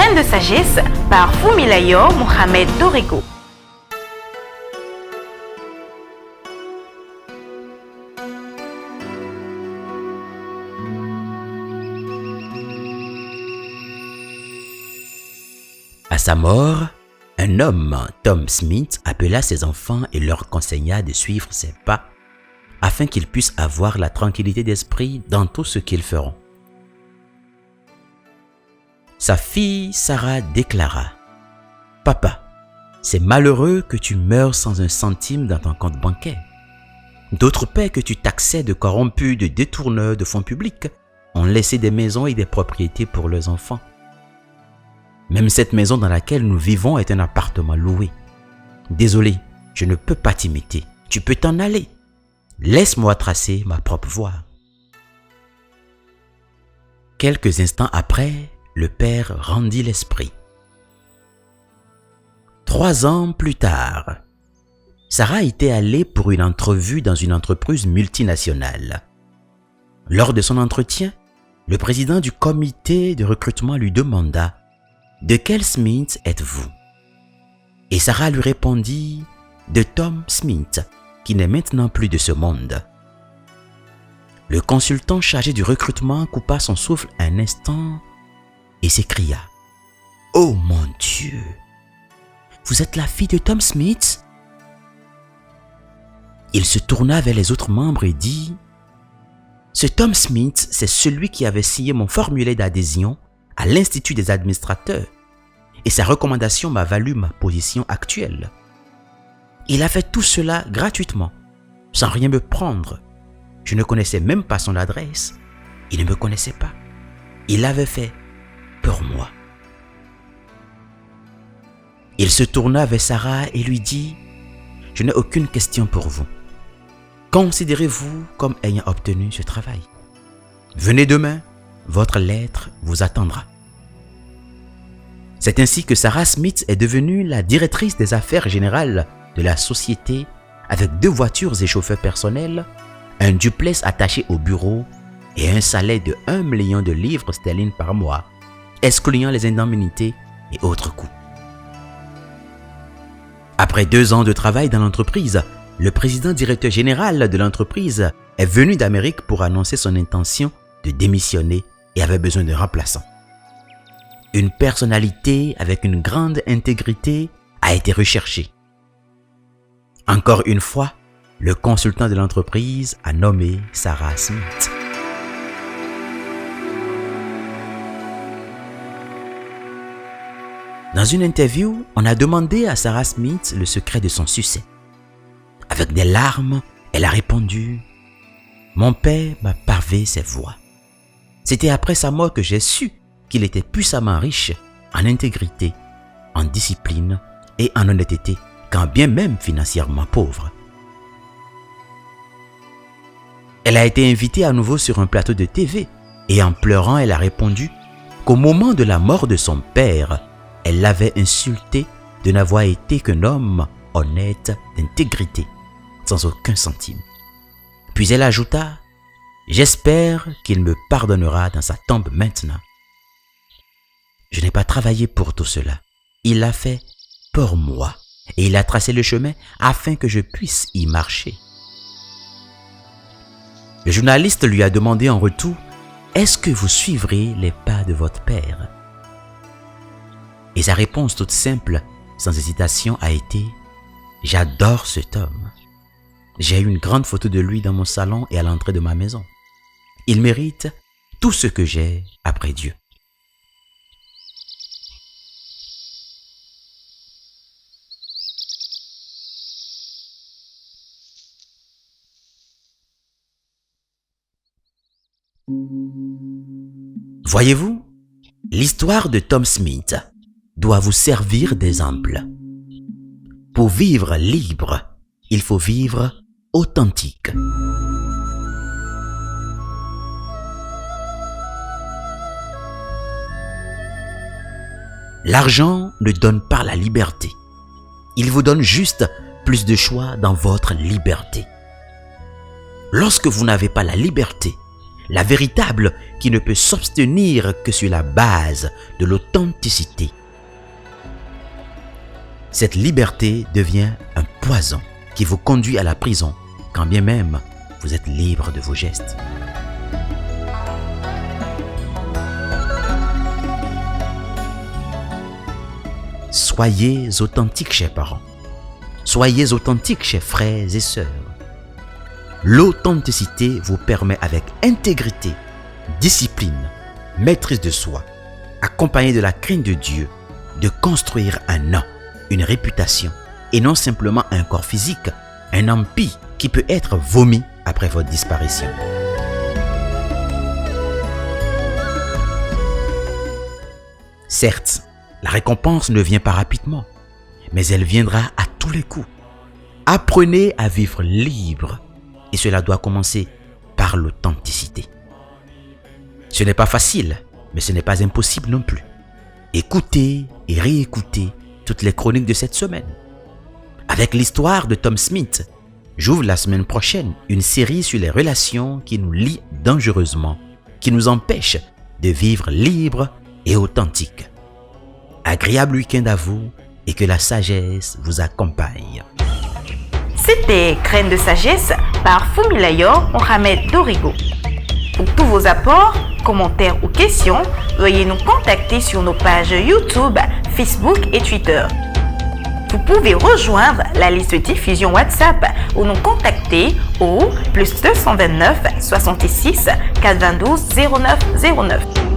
Graines de sagesse par Fumilayo Mohamed Dorego. À sa mort, un homme, Tom Smith, appela ses enfants et leur conseilla de suivre ses pas afin qu'ils puissent avoir la tranquillité d'esprit dans tout ce qu'ils feront. Sa fille Sarah déclara : « Papa, c'est malheureux que tu meures sans un centime dans ton compte bancaire. D'autres pères que tu taxais de corrompus, de détourneurs de fonds publics, ont laissé des maisons et des propriétés pour leurs enfants. Même cette maison dans laquelle nous vivons est un appartement loué. Désolé, je ne peux pas t'imiter. Tu peux t'en aller. Laisse-moi tracer ma propre voie. » Quelques instants après, le père rendit l'esprit. 3 ans plus tard, Sarah était allée pour une entrevue dans une entreprise multinationale. Lors de son entretien, le président du comité de recrutement lui demanda : « De quel Smith êtes-vous » Et Sarah lui répondit : « De Tom Smith, qui n'est maintenant plus de ce monde. » Le consultant chargé du recrutement coupa son souffle un instant et s'écria : « Oh mon Dieu, vous êtes la fille de Tom Smith ?» Il se tourna vers les autres membres et dit : « Ce Tom Smith, c'est celui qui avait signé mon formulaire d'adhésion à l'Institut des administrateurs, et sa recommandation m'a valu ma position actuelle. Il a fait tout cela gratuitement, sans rien me prendre. Je ne connaissais même pas son adresse. Il ne me connaissait pas. Il l'avait fait pour moi. » Il se tourna vers Sarah et lui dit : « Je n'ai aucune question pour vous. Considérez-vous comme ayant obtenu ce travail. Venez demain, votre lettre vous attendra. » C'est ainsi que Sarah Smith est devenue la directrice des affaires générales de la société avec 2 voitures et chauffeurs personnels, un duplex attaché au bureau et un salaire de 1 million de livres sterling par mois, excluant les indemnités et autres coûts. Après 2 ans de travail dans l'entreprise, le président directeur général de l'entreprise est venu d'Amérique pour annoncer son intention de démissionner et avait besoin d'un remplaçant. Une personnalité avec une grande intégrité a été recherchée. Encore une fois, le consultant de l'entreprise a nommé Sarah Smith. Dans une interview, on a demandé à Sarah Smith le secret de son succès. Avec des larmes, elle a répondu : « Mon père m'a pavé ses voies. C'était après sa mort que j'ai su qu'il était puissamment riche en intégrité, en discipline et en honnêteté, quand bien même financièrement pauvre. » Elle a été invitée à nouveau sur un plateau de TV et en pleurant, elle a répondu qu'au moment de la mort de son père, elle l'avait insulté de n'avoir été qu'un homme honnête d'intégrité, sans aucun centime. Puis elle ajouta : « J'espère qu'il me pardonnera dans sa tombe maintenant. Je n'ai pas travaillé pour tout cela. Il l'a fait pour moi et il a tracé le chemin afin que je puisse y marcher. » Le journaliste lui a demandé en retour : « Est-ce que vous suivrez les pas de votre père ?» Et sa réponse toute simple, sans hésitation, a été : « J'adore cet homme. J'ai une grande photo de lui dans mon salon et à l'entrée de ma maison. Il mérite tout ce que j'ai après Dieu. » Voyez-vous, l'histoire de Tom Smith doit vous servir d'exemple. Pour vivre libre, il faut vivre authentique. L'argent ne donne pas la liberté. Il vous donne juste plus de choix dans votre liberté. Lorsque vous n'avez pas la liberté la véritable qui ne peut s'obtenir que sur la base de l'authenticité. Cette liberté devient un poison qui vous conduit à la prison, quand bien même vous êtes libre de vos gestes. Soyez authentiques, chers parents. Soyez authentiques, chers frères et sœurs. L'authenticité vous permet avec intégrité, discipline, maîtrise de soi, accompagnée de la crainte de Dieu, de construire un nom, une réputation, et non simplement un corps physique, un empire qui peut être vomi après votre disparition. Certes, la récompense ne vient pas rapidement, mais elle viendra à tous les coups. Apprenez à vivre libre, et cela doit commencer par l'authenticité. Ce n'est pas facile, mais ce n'est pas impossible non plus. Écoutez et réécoutez toutes les chroniques de cette semaine. Avec l'histoire de Tom Smith, j'ouvre la semaine prochaine une série sur les relations qui nous lient dangereusement, qui nous empêchent de vivre libre et authentique. Agréable week-end à vous et que la sagesse vous accompagne. C'était Graines de sagesse par Fumilayo Mohamed Dorigo. Pour tous vos apports, commentaires ou questions, veuillez nous contacter sur nos pages YouTube, Facebook et Twitter. Vous pouvez rejoindre la liste de diffusion WhatsApp ou nous contacter au +229 66 422 09 09.